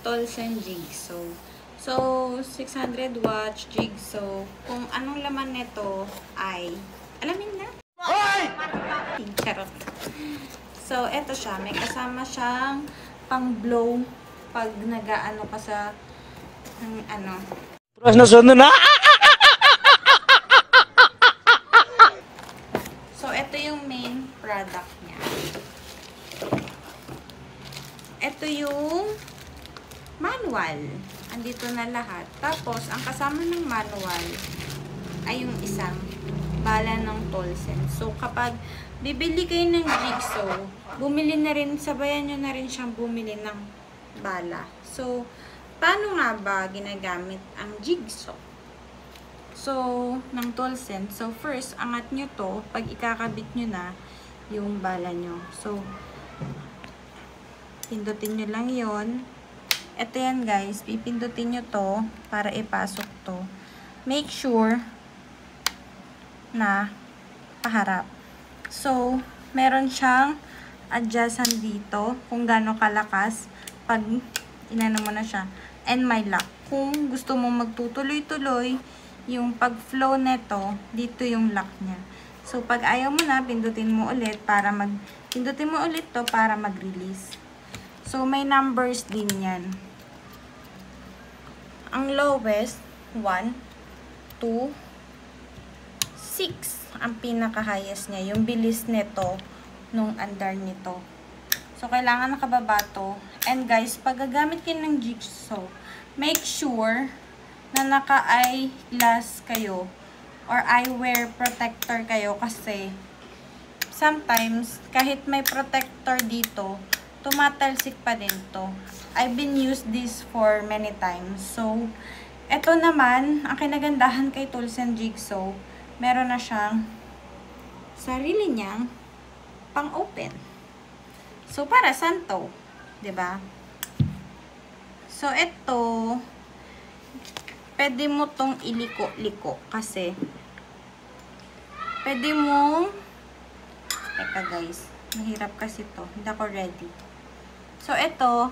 Tolson Jigsaw. So, 600 watts Jigsaw. Kung anong laman nito ay, alamin na. Hoy! Charot. So, eto siya. May kasama siyang pang-blow pag nag-ano ka sa ano. So, eto yung main product niya. Ito yung manual. Andito na lahat. Tapos, ang kasama ng manual ay yung isang bala ng Tolson. So, kapag bibili kayo ng Jigsaw, bumili na rin, sabayan nyo na rin siyang bumili ng bala. So, paano nga ba ginagamit ang Jigsaw? So, ng Tolson. So, first, angat nyo to. Pag ikakabit nyo na yung bala nyo. So, pindutin nyo lang yon. Ito yan guys, pipindutin nyo to para ipasok to. Make sure na paharap. So, meron siyang adjustment dito kung gaano kalakas pag inano mo na siya. And may lock. Kung gusto mo magtutuloy-tuloy, yung pag-flow neto, dito yung lock niya. So, pag ayaw mo na, pindutin mo ulit to para mag-release. So, may numbers din yan. Ang lowest, 1, 2, 6. Ang pinaka-highest niya. Yung bilis nito nung andar nito. So, kailangan nakababa to. And guys, pag gagamit kayo ng Jigsaw, make sure na naka-eyeglass kayo or eyewear protector kayo kasi sometimes, kahit may protector dito, tumatalsik pa din to. I've been used this for many times. So, eto naman, ang kinagandahan kay Tolson Jigsaw, meron na siyang sarili niyang pang-open. So, para saan to? 'Di ba? So, eto, pwede mo tong iliko-liko kasi pwede mong, teka guys, mahirap kasi to. Hindi ako ready. So, ito,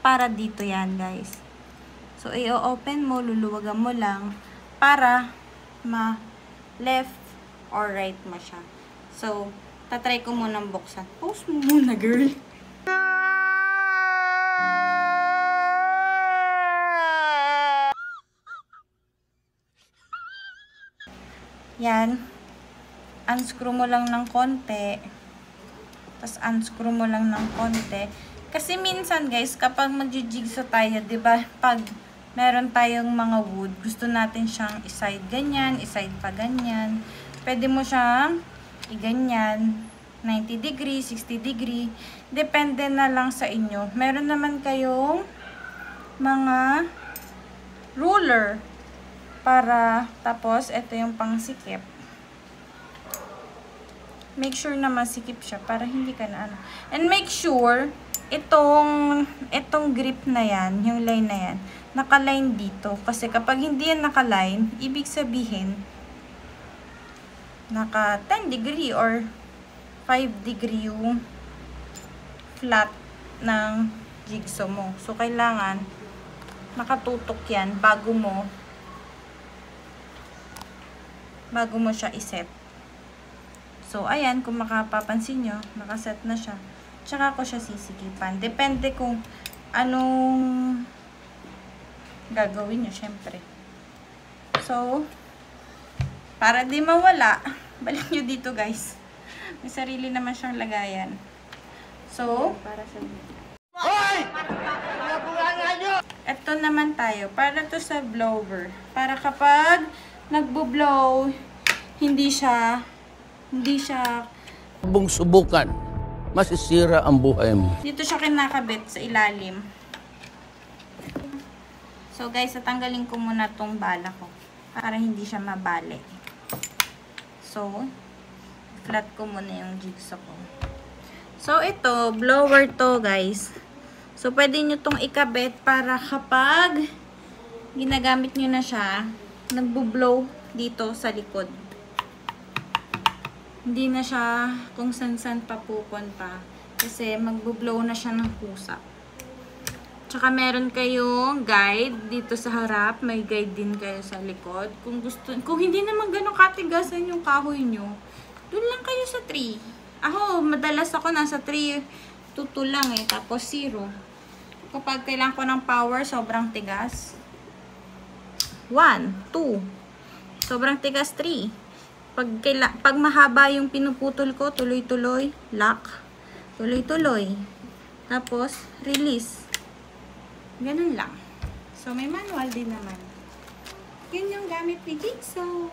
para dito yan, guys. So, i-open mo, luluwagan mo lang para ma-left or right mo siya. So, tatry ko munang buksan. Pause mo muna, girl. Yan. Unscrew mo lang ng konti. Tapos, unscrew mo lang ng konti. Kasi minsan, guys, kapag mag-jigsaw tayo, diba, pag meron tayong mga wood, gusto natin siyang iside ganyan, iside pa ganyan. Pwede mo siyang i-ganyan, 90 degree, 60 degree. Depende na lang sa inyo. Meron naman kayong mga ruler para, tapos, ito yung pangsikip. Make sure na masikip siya para hindi ka na ano. And make sure, itong grip na yan, yung line na yan, nakaline dito. Kasi kapag hindi yan nakaline, ibig sabihin, naka 10 degree or 5 degree yung flat ng jigsaw mo. So, kailangan nakatutok yan bago mo siya iset. So, ayan, kung makapapansin nyo, nakaset na siya. Tsaka ko siya sisikipan. Depende kung anong gagawin nyo, syempre. So, para di mawala, balik nyo dito, guys. May sarili naman siyang lagayan. So, para sa hoy! Ito naman tayo. Para to sa blower. Para kapag nagbo-blow, hindi siya subukan, masisira ang buhay mo. Dito siya kinakabit sa ilalim. So guys, tatanggalin ko muna tong bala ko para hindi siya mabali. So, flat ko muna yung jigsaw ko. So ito, blower to guys. So pwede nyo tong ikabit para kapag ginagamit nyo na siya, nagbo-blow dito sa likod. Hindi na siya kung san-san papupunta. Kasi magbo-blow na siya ng kusa. Tsaka meron kayong guide dito sa harap. May guide din kayo sa likod. Kung hindi naman gano'ng katigasan yung kahoy nyo, dun lang kayo sa 3. Madalas ako nasa 3 to 2 lang eh. Tapos 0. Kapag kailangan ko ng power, sobrang tigas. 1, 2. Sobrang tigas 3. Pag mahaba yung pinuputol ko, tuloy-tuloy, lock. Tuloy-tuloy. Tapos, release. Ganun lang. So, may manual din naman. Yun yung gamit ni Jigsaw.